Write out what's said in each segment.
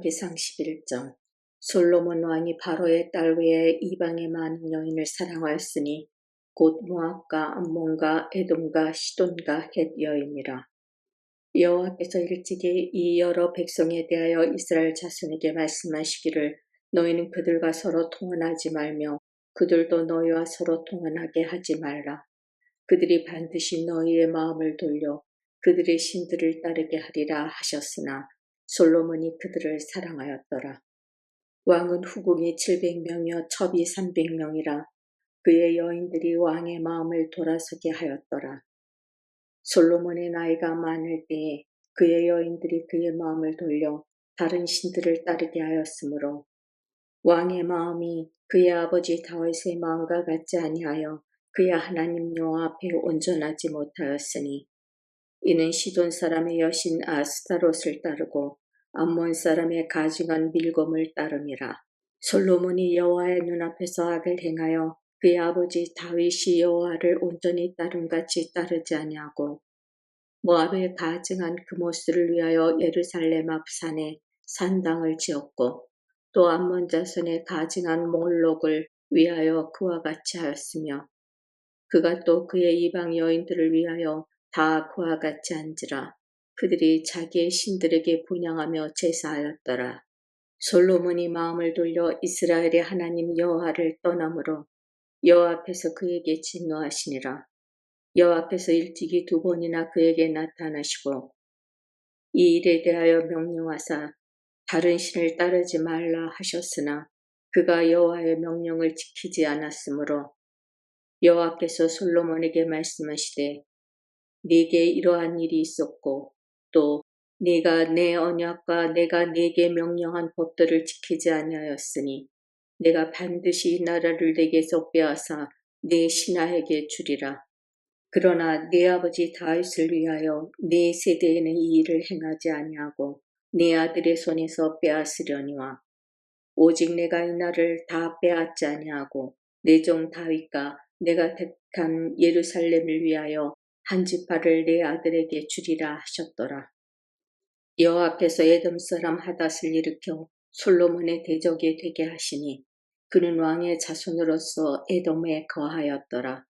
사무엘기상 11장. 솔로몬 왕이 바로의 딸 외에 이방의 많은 여인을 사랑하였으니 곧 모압과 암몬과 에돔과 시돈과 헷 여인이라. 여호와께서 일찍이 이 여러 백성에 대하여 이스라엘 자손에게 말씀하시기를 너희는 그들과 서로 통혼하지 말며 그들도 너희와 서로 통혼하게 하지 말라. 그들이 반드시 너희의 마음을 돌려 그들의 신들을 따르게 하리라 하셨으나 솔로몬이 그들을 사랑하였더라. 왕은 후궁이 700명이요 첩이 300명이라 그의 여인들이 왕의 마음을 돌아서게 하였더라. 솔로몬의 나이가 많을 때에 그의 여인들이 그의 마음을 돌려 다른 신들을 따르게 하였으므로 왕의 마음이 그의 아버지 다윗의 마음과 같지 아니하여 그의 하나님 여호와 앞에 온전하지 못하였으니 이는 시돈 사람의 여신 아스타롯을 따르고 암몬 사람의 가증한 밀곰을 따름이라. 솔로몬이 여호와의 눈앞에서 악을 행하여 그의 아버지 다윗이 여호와를 온전히 따름같이 따르지 아니하고 모압의 가증한 그모스를 위하여 예루살렘 앞 산에 산당을 지었고 또 암몬 자손의 가증한 몰록을 위하여 그와 같이 하였으며 그가 또 그의 이방 여인들을 위하여 다 그와 같이 한지라. 그들이 자기의 신들에게 분향하며 제사하였더라. 솔로몬이 마음을 돌려 이스라엘의 하나님 여호와를 떠나므로 여호와 앞에서 그에게 진노하시니라. 여호와 앞에서 일찍이 2번이나 그에게 나타나시고 이 일에 대하여 명령하사 다른 신을 따르지 말라 하셨으나 그가 여호와의 명령을 지키지 않았으므로 여호와께서 솔로몬에게 말씀하시되 네게 이러한 일이 있었고 또 네가 내 언약과 내가 네게 명령한 법들을 지키지 아니하였으니 내가 반드시 이 나라를 네게서 빼앗아 네 신하에게 주리라. 그러나 네 아버지 다윗을 위하여 네 세대에는 이 일을 행하지 아니하고 네 아들의 손에서 빼앗으려니와 오직 내가 이 나라를 다 빼앗지 아니하고 내 종 다윗과 내가 택한 예루살렘을 위하여 한 지파를 내 아들에게 주리라 하셨더라. 여호와께서 에돔 사람 하닷을 일으켜 솔로몬의 대적이 되게 하시니 그는 왕의 자손으로서 에돔에 거하였더라.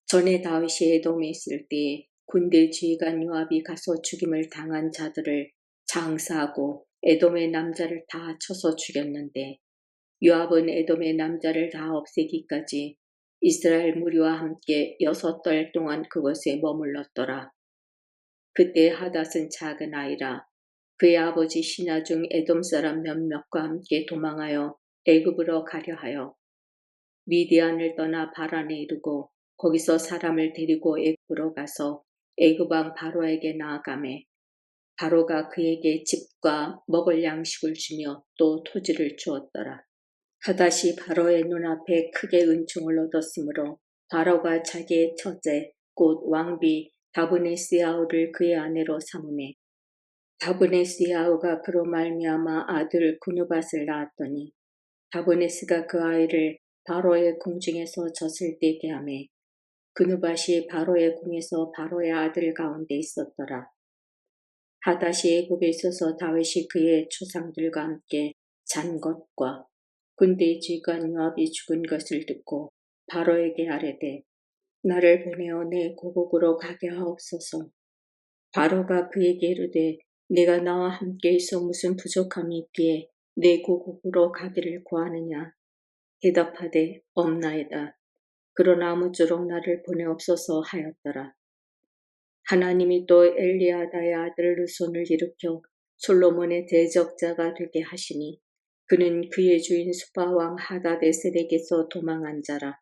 전에 다윗이 에돔에 있을 때에 군대 지휘관 요압이 가서 죽임을 당한 자들을 장사하고 에돔의 남자를 다 쳐서 죽였는데 요압은 에돔의 남자를 다 없애기까지 이스라엘 무리와 함께 6달 동안 그곳에 머물렀더라. 그때 하닷은 작은 아이라 그의 아버지 신하 중 에돔 사람 몇몇과 함께 도망하여 애굽으로 가려 하여 미디안을 떠나 바란에 이르고 거기서 사람을 데리고 애굽으로 가서 애굽 왕 바로에게 나아가매 바로가 그에게 집과 먹을 양식을 주며 또 토지를 주었더라. 하닷이 바로의 눈앞에 크게 은총을 얻었으므로 바로가 자기의 처제 곧 왕비 다브네스야우를 그의 아내로 삼으매 다브네스야우가 그로 말미암아 아들 구누밧을 낳았더니 다브네스가 그 아이를 바로의 궁중에서 젖을 떼게 하매 그누밧이 바로의 궁에서 바로의 아들 가운데 있었더라. 하닷이 애굽에 있어서 다윗이 그의 조상들과 함께 잔 것과 군대 지휘관 요압이 죽은 것을 듣고 바로에게 아뢰되 나를 보내어 내 고국으로 가게 하옵소서. 바로가 그에게 이르되 네가 나와 함께 있어 무슨 부족함이 있기에 내 고국으로 가기를 구하느냐. 대답하되 없나이다. 그러나 아무쪼록 나를 보내옵소서 하였더라. 하나님이 또 엘리아다의 아들 르손을 일으켜 솔로몬의 대적자가 되게 하시니 그는 그의 주인 수바왕 하닷에셀에게서 도망한 자라.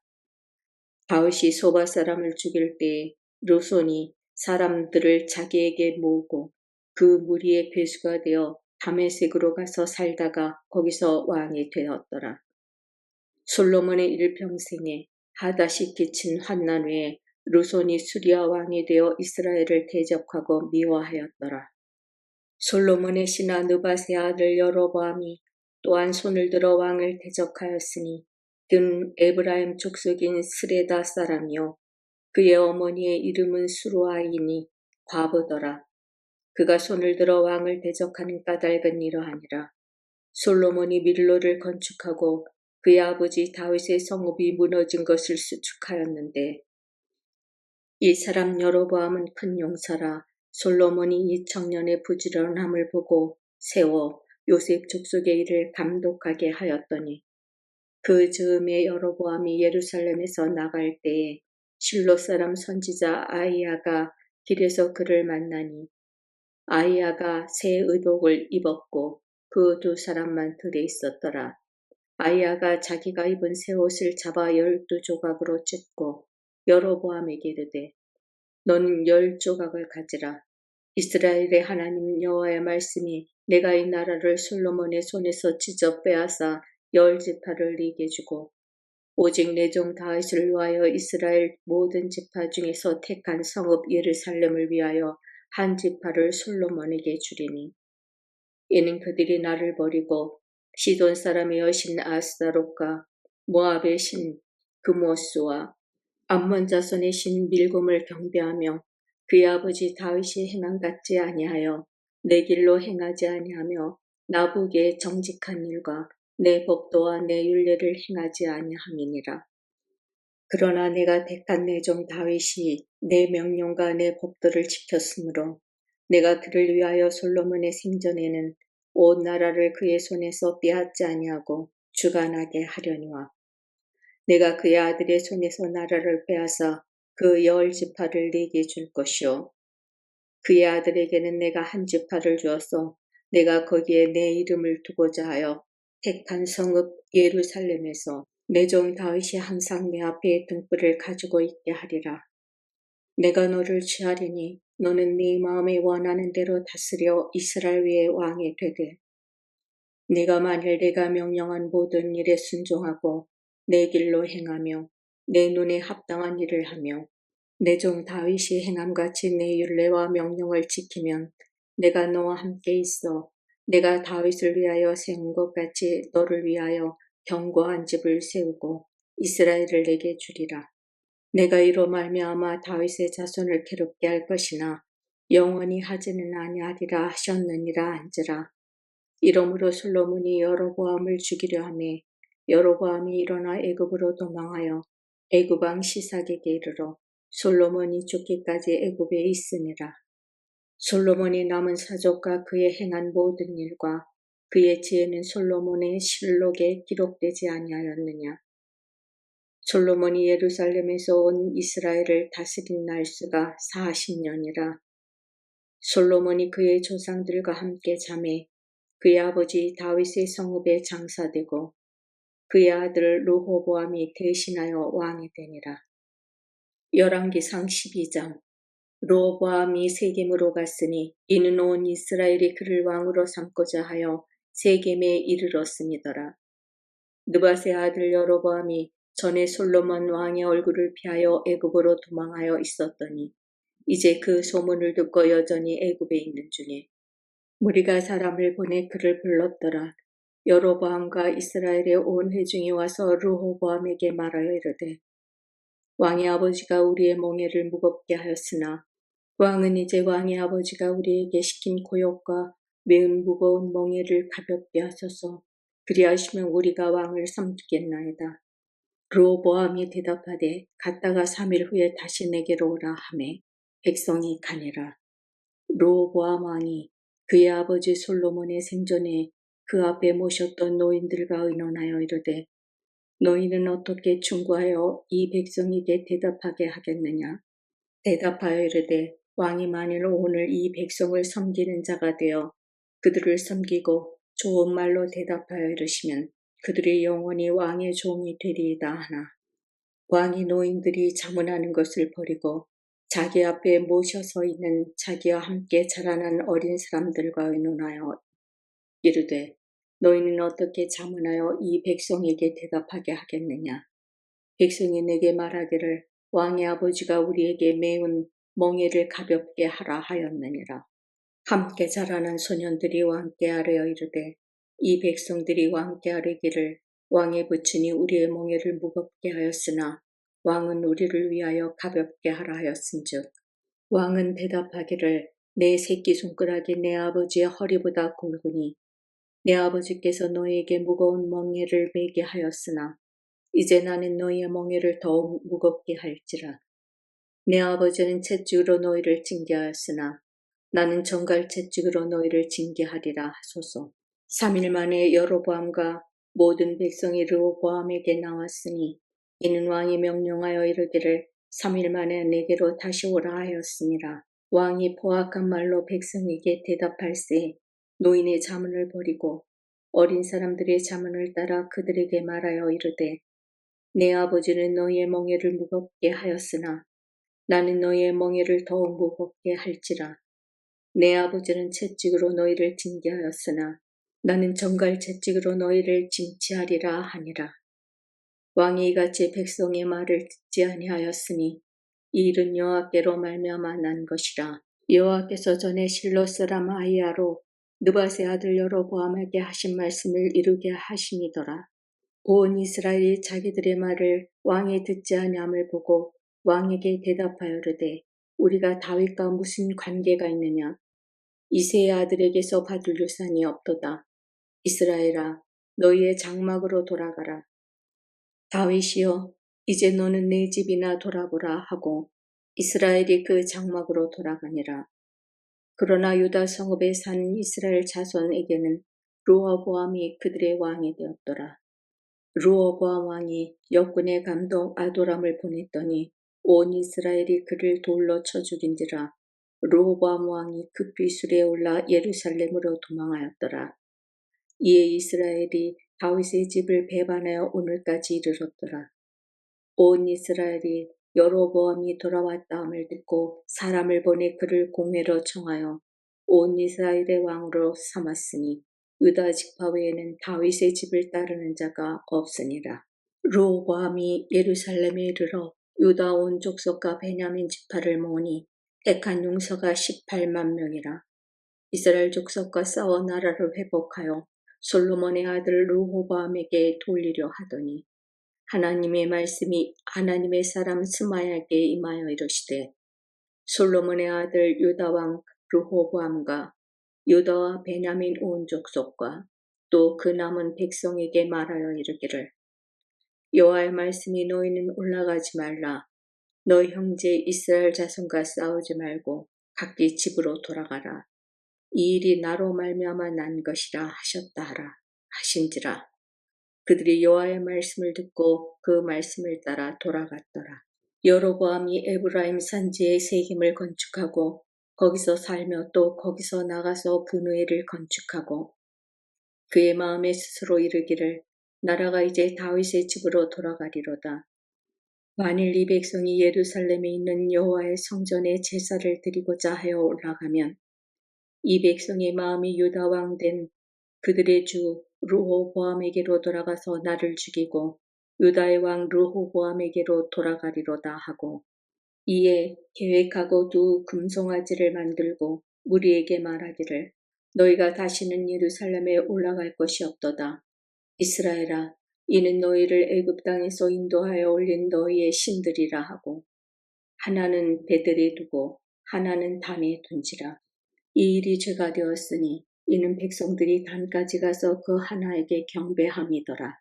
다윗이 소바 사람을 죽일 때에 르손이 사람들을 자기에게 모으고 그 무리의 괴수가 되어 다메섹으로 가서 살다가 거기서 왕이 되었더라. 솔로몬의 일평생에 하닷이 끼친 환난 외에 르손이 수리아 왕이 되어 이스라엘을 대적하고 미워하였더라. 솔로몬의 신하 느밧의 아들 여로보암이 또한 손을 들어 왕을 대적하였으니 그는 에브라임 족속인 스레다 사람이요 그의 어머니의 이름은 수루아이니 과부더라. 그가 손을 들어 왕을 대적하는 까닭은 이러하니라. 솔로몬이 밀로를 건축하고 그의 아버지 다윗의 성읍이 무너진 것을 수축하였는데 이 사람 여로보암은 큰 용사라. 솔로몬이 이 청년의 부지런함을 보고 세워 요셉 족속의 일을 감독하게 하였더니 그 즈음에 여로보암이 예루살렘에서 나갈 때에 실로 사람 선지자 아이야가 길에서 그를 만나니 아이야가 새 의복을 입었고 그 두 사람만 들에 있었더라. 아이야가 자기가 입은 새 옷을 잡아 12조각으로 찢고 여로보암에게 이르되 너는 10조각을 가지라. 이스라엘의 하나님 여호와의 말씀이 내가 이 나라를 솔로몬의 손에서 찢어 빼앗아 10지파를 네게 주고 오직 내 종 다윗을 위하여 이스라엘 모든 지파 중에서 택한 성읍 예루살렘을 위하여 한 지파를 솔로몬에게 주리니 이는 그들이 나를 버리고 시돈 사람의 여신 아스다롯과 모압의 신 그모스와 암몬 자손의 신 밀곰을 경배하며 그의 아버지 다윗이 행한 같지 아니하여 내 길로 행하지 아니하며 나북의 정직한 일과 내 법도와 내 율례를 행하지 아니함이니라. 그러나 내가 택한 내 종 다윗이 내 명령과 내 법도를 지켰으므로 내가 그를 위하여 솔로몬의 생전에는 온 나라를 그의 손에서 빼앗지 아니하고 주관하게 하려니와 내가 그의 아들의 손에서 나라를 빼앗아 그 10지파를 네게 줄 것이요 그의 아들에게는 내가 한 지파를 주어서 내가 거기에 내 이름을 두고자 하여 택한 성읍 예루살렘에서 내 종 다윗이 항상 내 앞에 등불을 가지고 있게 하리라. 내가 너를 취하리니 너는 네 마음에 원하는 대로 다스려 이스라엘 위에 왕이 되되 네가 만일 내가 명령한 모든 일에 순종하고 내 길로 행하며 내 눈에 합당한 일을 하며 내 종 다윗이 행함같이 내 율례와 명령을 지키면 내가 너와 함께 있어 내가 다윗을 위하여 세운 것 같이 너를 위하여 견고한 집을 세우고 이스라엘을 내게 주리라. 내가 이로 말미암아 다윗의 자손을 괴롭게 할 것이나 영원히 하지는 아니하리라 하셨느니라 한지라. 이러므로 솔로몬이 여로보암을 죽이려 하매 여로보암이 일어나 애굽으로 도망하여 애굽 왕 시삭에게 이르러 솔로몬이 죽기까지 애굽에 있으니라. 솔로몬이 남은 사족과 그의 행한 모든 일과 그의 지혜는 솔로몬의 실록에 기록되지 아니하였느냐. 솔로몬이 예루살렘에서 온 이스라엘을 다스린 날수가 40년이라. 솔로몬이 그의 조상들과 함께 잠에 그의 아버지 다윗의 성읍에 장사되고 그의 아들 르호보암이 대신하여 왕이 되니라. 열왕기상 12장. 르호보암이 세겜으로 갔으니 이는 온 이스라엘이 그를 왕으로 삼고자 하여 세겜에 이르렀음이더라. 느밧의 아들 여로보암이 전에 솔로몬 왕의 얼굴을 피하여 애굽으로 도망하여 있었더니 이제 그 소문을 듣고 여전히 애굽에 있는 중에 무리가 사람을 보내 그를 불렀더라. 여로보암과 이스라엘의 온 회중이 와서 르호보암에게 말하여 이르되 왕의 아버지가 우리의 멍에를 무겁게 하였으나 왕은 이제 왕의 아버지가 우리에게 시킨 고역과 매운 무거운 멍에를 가볍게 하소서. 그리하시면 우리가 왕을 섬기겠나이다. 르호보암이 대답하되 갔다가 3일 후에 다시 내게로 오라 하매 백성이 가니라. 르호보암 왕이 그의 아버지 솔로몬의 생전에 그 앞에 모셨던 노인들과 의논하여 이르되 너희는 어떻게 충고하여 이 백성에게 대답하게 하겠느냐. 대답하여 이르되 왕이 만일 오늘 이 백성을 섬기는 자가 되어 그들을 섬기고 좋은 말로 대답하여 이르시면 그들이 영원히 왕의 종이 되리이다 하나 왕이 노인들이 자문하는 것을 버리고 자기 앞에 모셔서 있는 자기와 함께 자라난 어린 사람들과 의논하여 이르되 너희는 어떻게 자문하여 이 백성에게 대답하게 하겠느냐. 백성이 내게 말하기를 왕의 아버지가 우리에게 매운 멍에를 가볍게 하라 하였느니라. 함께 자라난 소년들이 왕께 아뢰어 이르되 이 백성들이 왕께 아뢰기를 왕의 부친이 우리의 멍에를 무겁게 하였으나 왕은 우리를 위하여 가볍게 하라 하였은즉 왕은 대답하기를 내 새끼손가락이 내 아버지의 허리보다 굵으니 내 아버지께서 너희에게 무거운 멍에를 메게 하였으나 이제 나는 너희의 멍에를 더욱 무겁게 할지라. 내 아버지는 채찍으로 너희를 징계하였으나 나는 정갈 채찍으로 너희를 징계하리라 하소서. 3일 만에 여로보암과 모든 백성이 르호보암에게 나왔으니 이는 왕이 명령하여 이르기를 3일 만에 내게로 다시 오라 하였습니다. 왕이 포악한 말로 백성에게 대답할세 노인의 자문을 버리고 어린 사람들의 자문을 따라 그들에게 말하여 이르되 내 아버지는 너희의 멍에를 무겁게 하였으나 나는 너희의 멍에를 더욱 무겁게 할지라. 내 아버지는 채찍으로 너희를 징계하였으나 나는 정갈 채찍으로 너희를 징치하리라 하니라. 왕이 이같이 백성의 말을 듣지 아니하였으니 이 일은 여호와께로 말미암아 난 것이라. 여호와께서 전에 실로 사람 아히야로 느밧의 아들 여로보암에게 하신 말씀을 이루게 하심이더라. 온 이스라엘이 자기들의 말을 왕이 듣지 아니함을 보고 왕에게 대답하여 이르되 우리가 다윗과 무슨 관계가 있느냐. 이새의 아들에게서 받을 유산이 없도다. 이스라엘아 너희의 장막으로 돌아가라. 다윗이여 이제 너는 내 집이나 돌아보라 하고 이스라엘이 그 장막으로 돌아가니라. 그러나 유다 성읍에 사는 이스라엘 자손에게는 르호보암이 그들의 왕이 되었더라. 르호보암 왕이 역군의 감독 아도람을 보냈더니 온 이스라엘이 그를 돌로 쳐 죽인지라. 르호보암 왕이 급히 수레에 올라 예루살렘으로 도망하였더라. 이에 이스라엘이 다윗의 집을 배반하여 오늘까지 이르렀더라. 온 이스라엘이 여로보암이 돌아왔다함을 듣고 사람을 보내 그를 공회로 청하여 온 이스라엘의 왕으로 삼았으니 유다 지파 외에는 다윗의 집을 따르는 자가 없으니라. 르호보암이 예루살렘에 이르러 유다 온 족속과 베냐민 지파를 모으니 택한 용서가 18만 명이라. 이스라엘 족속과 싸워 나라를 회복하여 솔로몬의 아들 르호보암에게 돌리려 하더니 하나님의 말씀이 하나님의 사람 스마야에게 임하여 이르시되 솔로몬의 아들 유다 왕 르호보암과 유다와 베냐민 온 족속과 또 그 남은 백성에게 말하여 이르기를 여호와의 말씀이 너희는 올라가지 말라. 너희 형제 이스라엘 자손과 싸우지 말고 각기 집으로 돌아가라. 이 일이 나로 말미암아 난 것이라 하셨다 하라 하신지라. 그들이 여호와의 말씀을 듣고 그 말씀을 따라 돌아갔더라. 여로보암이 에브라임 산지에 세겜을 건축하고 거기서 살며 또 거기서 나가서 분우엘을 건축하고 그의 마음에 스스로 이르기를 나라가 이제 다윗의 집으로 돌아가리로다. 만일 이 백성이 예루살렘에 있는 여호와의 성전에 제사를 드리고자 하여 올라가면 이 백성의 마음이 유다 왕 된 그들의 주 르호보암에게로 돌아가서 나를 죽이고 유다의 왕 르호보암에게로 돌아가리로다 하고 이에 계획하고 두 금송아지를 만들고 무리에게 말하기를 너희가 다시는 예루살렘에 올라갈 것이 없도다. 이스라엘아 이는 너희를 애굽 땅에서 인도하여 올린 너희의 신들이라 하고 하나는 베델에 두고 하나는 단에 둔지라. 이 일이 죄가 되었으니 이는 백성들이 단까지 가서 그 하나에게 경배함이더라.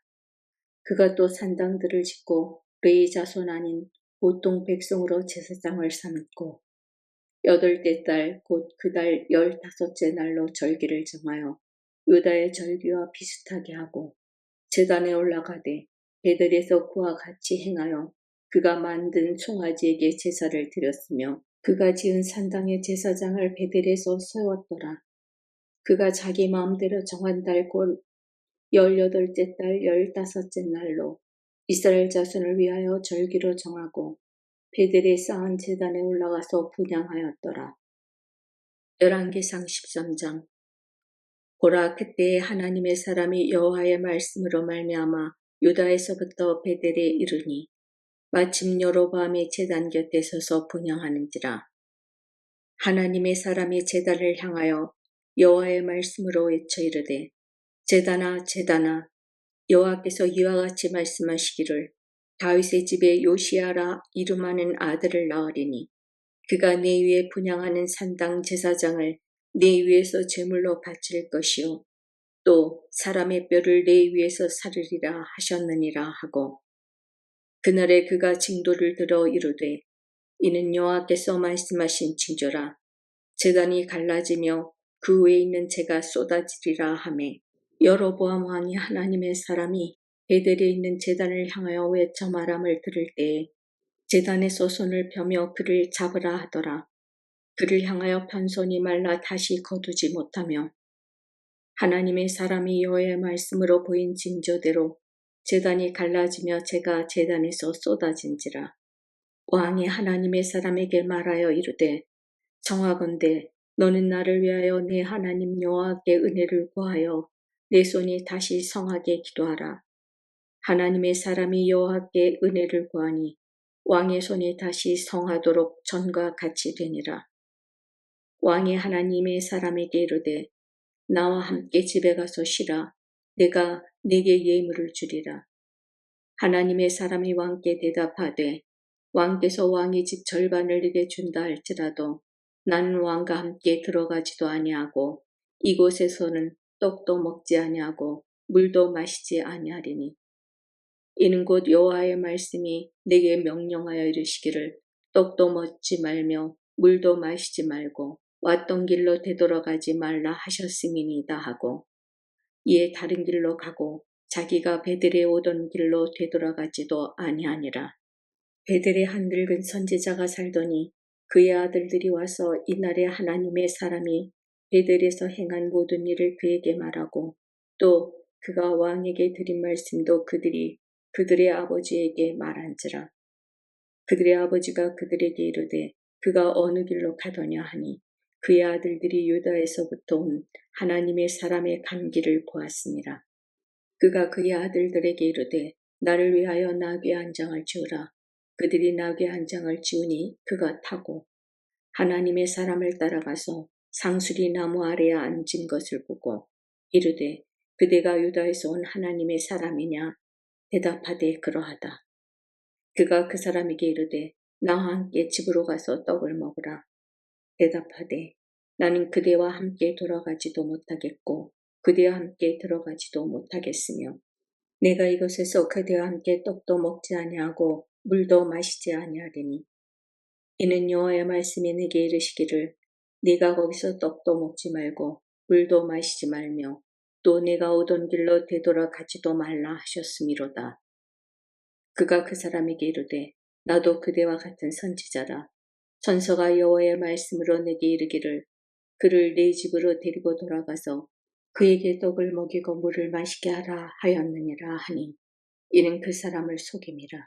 그가 또 산당들을 짓고 레위 자손 아닌 보통 백성으로 제사장을 삼고 8대 달 곧 그 달 15째 날로 절기를 정하여 유다의 절기와 비슷하게 하고 제단에 올라가되 베델에서 그와 같이 행하여 그가 만든 송아지에게 제사를 드렸으며 그가 지은 산당의 제사장을 베델에서 세웠더라. 그가 자기 마음대로 정한 달 곧 18째 달 15째 날로 이스라엘 자손을 위하여 절기로 정하고 베델에 쌓은 제단에 올라가서 분향하였더라. 열왕기상 13장. 보라 그때에 하나님의 사람이 여호와의 말씀으로 말미암아 유다에서부터 베델에 이르니 마침 여로보암의 제단 곁에 서서 분향하는지라. 하나님의 사람이 제단을 향하여 여호와의 말씀으로 외쳐 이르되 제단아 제단아 여호와께서 이와 같이 말씀하시기를 다윗의 집에 요시야라 이름하는 아들을 낳으리니 그가 내 위에 분향하는 산당 제사장을 내 위에서 제물로 바칠 것이요 또 사람의 뼈를 내 위에서 사르리라 하셨느니라 하고 그날에 그가 징도를 들어 이르되 이는 여호와께서 말씀하신 징조라 제단이 갈라지며 그 위에 있는 재가 쏟아지리라 하매 여로보암 왕이 하나님의 사람이 베델에 있는 제단을 향하여 외쳐 말함을 들을 때에 제단에서 손을 펴며 그를 잡으라 하더라. 그를 향하여 편 손이 말라 다시 거두지 못하며 하나님의 사람이 여호와의 말씀으로 보인 징조대로 제단이 갈라지며 재가 제단에서 쏟아진지라. 왕이 하나님의 사람에게 말하여 이르되 청하건대 너는 나를 위하여 내 하나님 여호와께 은혜를 구하여 내 손이 다시 성하게 기도하라. 하나님의 사람이 여호와께 은혜를 구하니 왕의 손이 다시 성하도록 전과 같이 되니라. 왕이 하나님의 사람에게 이르되 나와 함께 집에 가서 쉬라. 내가 네게 예물을 주리라. 하나님의 사람이 왕께 대답하되 왕께서 왕의 집 절반을 네게 준다 할지라도 나는 왕과 함께 들어가지도 아니하고 이곳에서는 떡도 먹지 아니하고 물도 마시지 아니하리니 이는 곧 여호와의 말씀이 내게 명령하여 이르시기를 떡도 먹지 말며 물도 마시지 말고 왔던 길로 되돌아가지 말라 하셨음이니이다 하고 이에 다른 길로 가고 자기가 베델에 오던 길로 되돌아가지도 아니하니라. 베델에 한 늙은 선지자가 살더니 그의 아들들이 와서 이날에 하나님의 사람이 베델에서 행한 모든 일을 그에게 말하고 또 그가 왕에게 드린 말씀도 그들이 그들의 아버지에게 말한지라. 그들의 아버지가 그들에게 이르되 그가 어느 길로 가더냐 하니 그의 아들들이 유다에서부터 온 하나님의 사람의 간 길을 보았습니다. 그가 그의 아들들에게 이르되 나를 위하여 나귀 한 장을 지으라. 그들이 나귀 한 장을 지으니 그가 타고 하나님의 사람을 따라가서 상수리 나무 아래에 앉은 것을 보고 이르되 그대가 유다에서 온 하나님의 사람이냐? 대답하되 그러하다. 그가 그 사람에게 이르되 나와 함께 집으로 가서 떡을 먹으라. 대답하되 나는 그대와 함께 돌아가지도 못하겠고 그대와 함께 들어가지도 못하겠으며 내가 이곳에서 그대와 함께 떡도 먹지 아니하고 물도 마시지 아니하리니 이는 여호와의 말씀이 내게 이르시기를 네가 거기서 떡도 먹지 말고 물도 마시지 말며 또 내가 오던 길로 되돌아가지도 말라 하셨음이로다. 그가 그 사람에게 이르되 나도 그대와 같은 선지자라. 천사가 여호와의 말씀으로 내게 이르기를 그를 내 집으로 데리고 돌아가서 그에게 떡을 먹이고 물을 마시게 하라 하였느니라 하니 이는 그 사람을 속임이라.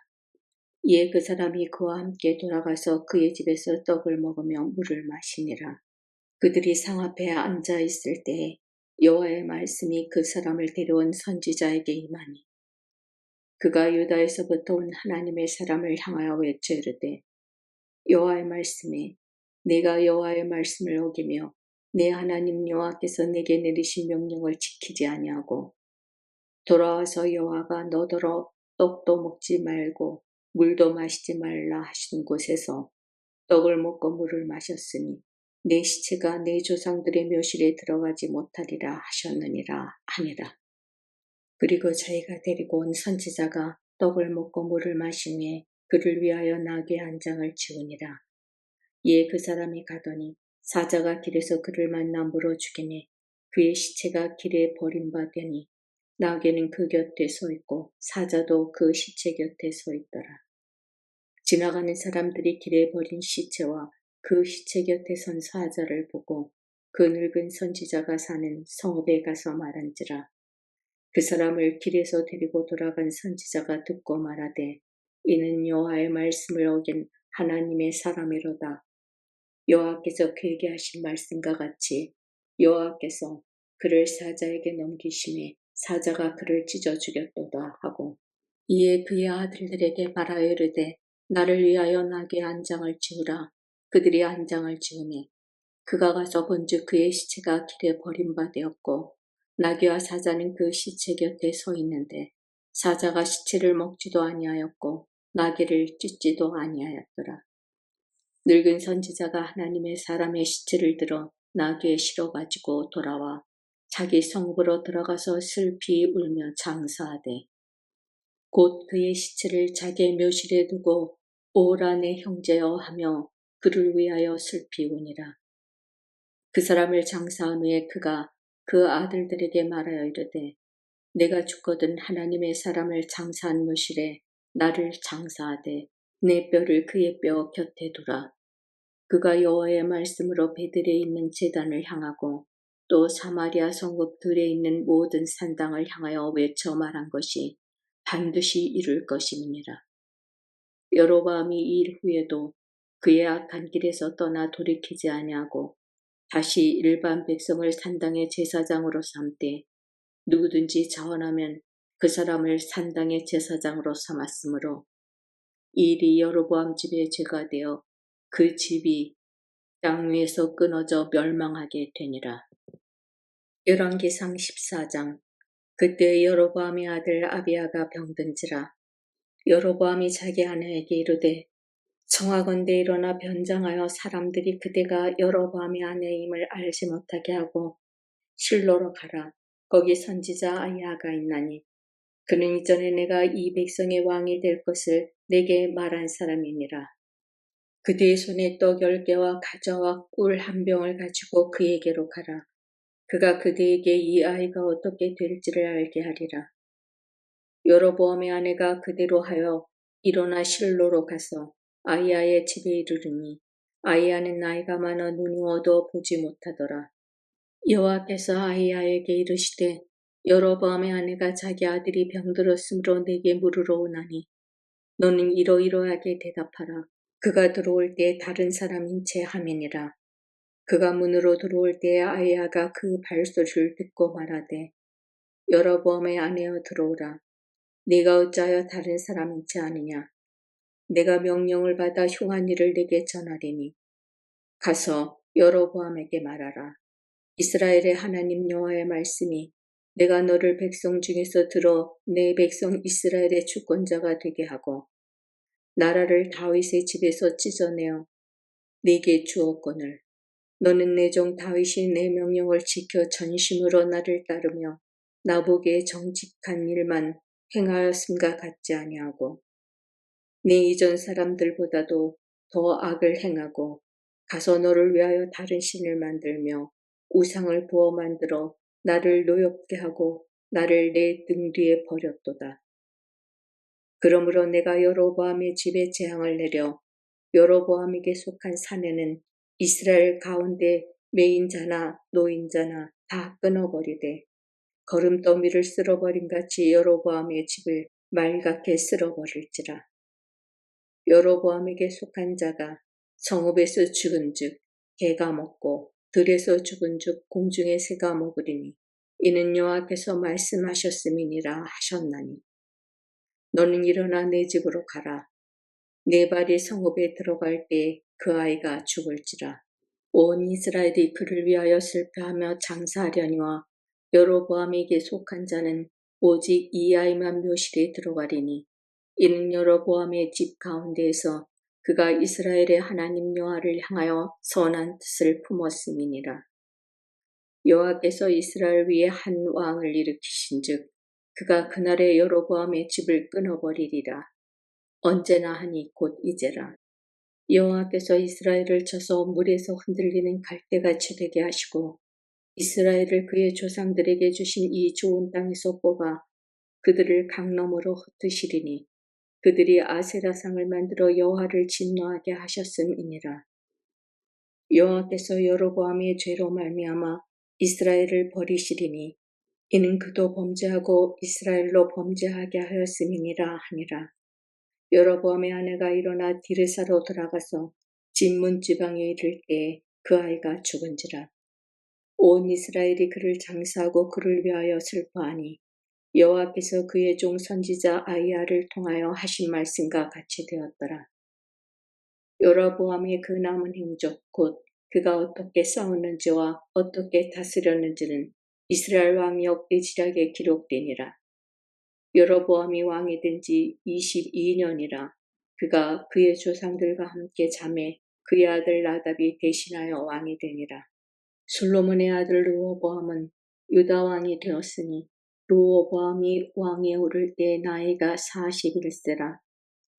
이에 그 사람이 그와 함께 돌아가서 그의 집에서 떡을 먹으며 물을 마시니라. 그들이 상 앞에 앉아 있을 때에 여호와의 말씀이 그 사람을 데려온 선지자에게 임하니 그가 유다에서부터 온 하나님의 사람을 향하여 외쳐 이르되 여호와의 말씀에 내가 여호와의 말씀을 어기며 내 하나님 여호와께서 내게 내리신 명령을 지키지 아니하고 돌아와서 여호와가 너더러 떡도 먹지 말고 물도 마시지 말라 하신 곳에서 떡을 먹고 물을 마셨으니 내 시체가 내 조상들의 묘실에 들어가지 못하리라 하셨느니라 하니라. 그리고 자기가 데리고 온 선지자가 떡을 먹고 물을 마신 후에 그를 위하여 나귀 한 장을 지우니라. 이에 그 사람이 가더니 사자가 길에서 그를 만나 물어 죽이매 그의 시체가 길에 버림받으니 나귀는 그 곁에 서 있고 사자도 그 시체 곁에 서 있더라. 지나가는 사람들이 길에 버린 시체와 그 시체 곁에 선 사자를 보고 그 늙은 선지자가 사는 성읍에 가서 말한지라. 그 사람을 길에서 데리고 돌아간 선지자가 듣고 말하되 이는 여호와의 말씀을 어긴 하나님의 사람이로다. 여호와께서 그에게 하신 말씀과 같이 여호와께서 그를 사자에게 넘기심에 사자가 그를 찢어 죽였도다 하고 이에 그의 아들들에게 말하여 이르되 나를 위하여 나귀 한 장을 지으라. 그들이 한 장을 지으매 그가 가서 본즉 그의 시체가 길에 버림받았고 나귀와 사자는 그 시체 곁에 서 있는데 사자가 시체를 먹지도 아니하였고 나귀를 찢지도 아니하였더라. 늙은 선지자가 하나님의 사람의 시체를 들어 나귀에 실어 가지고 돌아와 자기 성읍으로 들어가서 슬피 울며 장사하되 곧 그의 시체를 자기의 묘실에 두고 오라 내 형제여 하며 그를 위하여 슬피 우니라. 그 사람을 장사한 후에 그가 그 아들들에게 말하여 이르되 내가 죽거든 하나님의 사람을 장사한 묘실에 나를 장사하되 내 뼈를 그의 뼈 곁에 두라. 그가 여호와의 말씀으로 베들에 있는 제단을 향하고 또 사마리아 성읍 들에 있는 모든 산당을 향하여 외쳐 말한 것이 반드시 이룰 것임이니라. 여로보암이 이 일 후에도 그의 악한 길에서 떠나 돌이키지 아니하고 다시 일반 백성을 산당의 제사장으로 삼되 누구든지 자원하면 그 사람을 산당의 제사장으로 삼았으므로 이 일이 여로보암 집의 죄가 되어 그 집이 땅 위에서 끊어져 멸망하게 되니라. 열왕기상 14장. 그때 여로보암의 아들 아비야가 병든지라. 여로보암이 자기 아내에게 이르되 청하건대 일어나 변장하여 사람들이 그대가 여로보암의 아내임을 알지 못하게 하고 실로로 가라. 거기 선지자 아히야가 있나니 그는 이전에 내가 이 백성의 왕이 될 것을 내게 말한 사람이니라. 그대의 손에 떡 10개와 과자와 꿀 한 병을 가지고 그에게로 가라. 그가 그대에게 이 아이가 어떻게 될지를 알게 하리라. 여로보암의 아내가 그대로 하여 일어나 실로로 가서 아히야의 집에 이르르니 아히야는 나이가 많아 눈이 어두워 보지 못하더라. 여호와께서 아히야에게 이르시되 여로보암의 아내가 자기 아들이 병들었으므로 내게 물으러 오나니 너는 이러이러하게 대답하라. 그가 들어올 때 다른 사람인 채 함이니라. 그가 문으로 들어올 때에 아히야가 그 발소리를 듣고 말하되 여로보암의 아내여 들어오라. 네가 어찌하여 다른 사람인 채 아니냐. 내가 명령을 받아 흉한 일을 내게 전하리니 가서 여로보암에게 말하라. 이스라엘의 하나님 여호와의 말씀이 내가 너를 백성 중에서 들어 내 백성 이스라엘의 주권자가 되게 하고 나라를 다윗의 집에서 찢어내어 네게 주었거늘 너는 내 종 다윗이 내 명령을 지켜 전심으로 나를 따르며 나보기에 정직한 일만 행하였음과 같지 아니하고 내 이전 사람들보다도 더 악을 행하고 가서 너를 위하여 다른 신을 만들며 우상을 부어 만들어 나를 노엽게 하고 나를 내 등 뒤에 버렸도다. 그러므로 내가 여로보암의 집에 재앙을 내려 여로보암에게 속한 사내는 이스라엘 가운데 매인자나 노인자나 다 끊어버리되 거름더미를 쓸어버린 같이 여로보암의 집을 말갛게 쓸어버릴지라. 여로보암에게 속한 자가 성읍에서 죽은즉 개가 먹고 들에서 죽은즉 공중의 새가 먹으리니 이는 여호와께서 말씀하셨음이니라 하셨나니 너는 일어나 내 집으로 가라. 내 발이 성읍에 들어갈 때 그 아이가 죽을지라. 온 이스라엘이 그를 위하여 슬퍼하며 장사하려니와 여로보암에게 속한 자는 오직 이 아이만 묘실에 들어가리니 이는 여로보암의 집 가운데에서 그가 이스라엘의 하나님 여호와를 향하여 선한 뜻을 품었음이니라. 여호와께서 이스라엘 위에 한 왕을 일으키신즉 그가 그날에 여로보암의 집을 끊어버리리라. 언제나 하니 곧 이제라. 여호와께서 이스라엘을 쳐서 물에서 흔들리는 갈대같이 되게 하시고 이스라엘을 그의 조상들에게 주신 이 좋은 땅에서 뽑아 그들을 강너머로 흩으시리니 그들이 아세라상을 만들어 여호와를 진노하게 하셨음이니라. 여호와께서 여로보암의 죄로 말미암아 이스라엘을 버리시리니 이는 그도 범죄하고 이스라엘로 범죄하게 하였음이니라 하니라. 여로보암의 아내가 일어나 디르사로 돌아가서 진문 지방에 이를 때에 그 아이가 죽은지라. 온 이스라엘이 그를 장사하고 그를 위하여 슬퍼하니 여호와께서 그의 종 선지자 아히야를 통하여 하신 말씀과 같이 되었더라. 여로보암의 그 남은 행적 곧 그가 어떻게 싸웠는지와 어떻게 다스렸는지는 이스라엘 왕 역대지략에 기록되니라. 여로보암이 왕이 된 지 22년이라 그가 그의 조상들과 함께 잠에 그의 아들 나답이 대신하여 왕이 되니라. 솔로몬의 아들 르호보암은 유다 왕이 되었으니 르호보암이 왕위에 오를 때 나이가 41세라.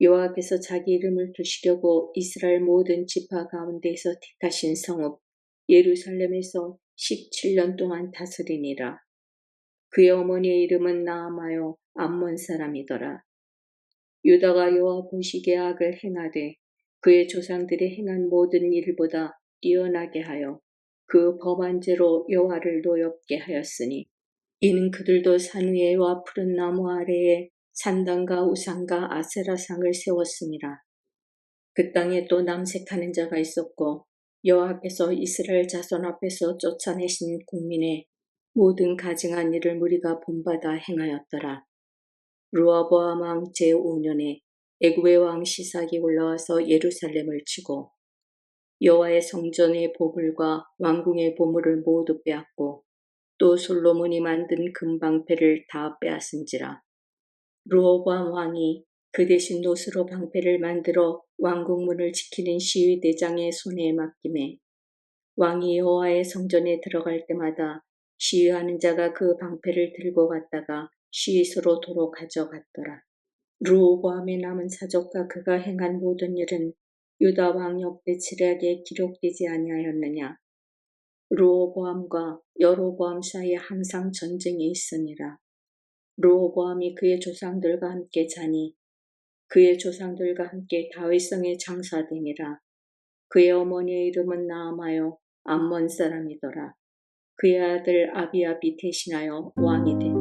여호와께서 자기 이름을 두시려고 이스라엘 모든 지파 가운데에서 택하신 성읍 예루살렘에서 17년 동안 다스리니라. 그의 어머니의 이름은 나아마요 암몬 사람이더라. 유다가 여호와 보시기에 악을 행하되 그의 조상들이 행한 모든 일보다 뛰어나게 하여 그 범한 죄로 여호와를 노엽게 하였으니 이는 그들도 산 위에와 푸른 나무 아래에 산당과 우상과 아세라상을 세웠음이라. 그 땅에 또 남색하는 자가 있었고 여호와께서 이스라엘 자손 앞에서 쫓아내신 국민의 모든 가증한 일을 무리가 본받아 행하였더라. 르호보암 왕 제5년에 애굽의 왕 시삭이 올라와서 예루살렘을 치고 여호와의 성전의 보물과 왕궁의 보물을 모두 빼앗고 또 솔로몬이 만든 금방패를 다 빼앗은지라. 르호보암 왕이 그 대신 노스로 방패를 만들어 왕궁문을 지키는 시위대장의 손에 맡김에 왕이 여호와의 성전에 들어갈 때마다 시위하는 자가 그 방패를 들고 갔다가 시위소로 도로 가져갔더라. 르호보암의 남은 사적과 그가 행한 모든 일은 유다 왕 역대 칠약에 기록되지 아니하였느냐. 르호보암과 여로보암 사이에 항상 전쟁이 있으니라. 르호보암이 그의 조상들과 함께 자니 그의 조상들과 함께 다윗성에 장사되니라. 그의 어머니의 이름은 나아마요 암몬 사람이더라. 그의 아들 아비압이 대신하여 왕이 되니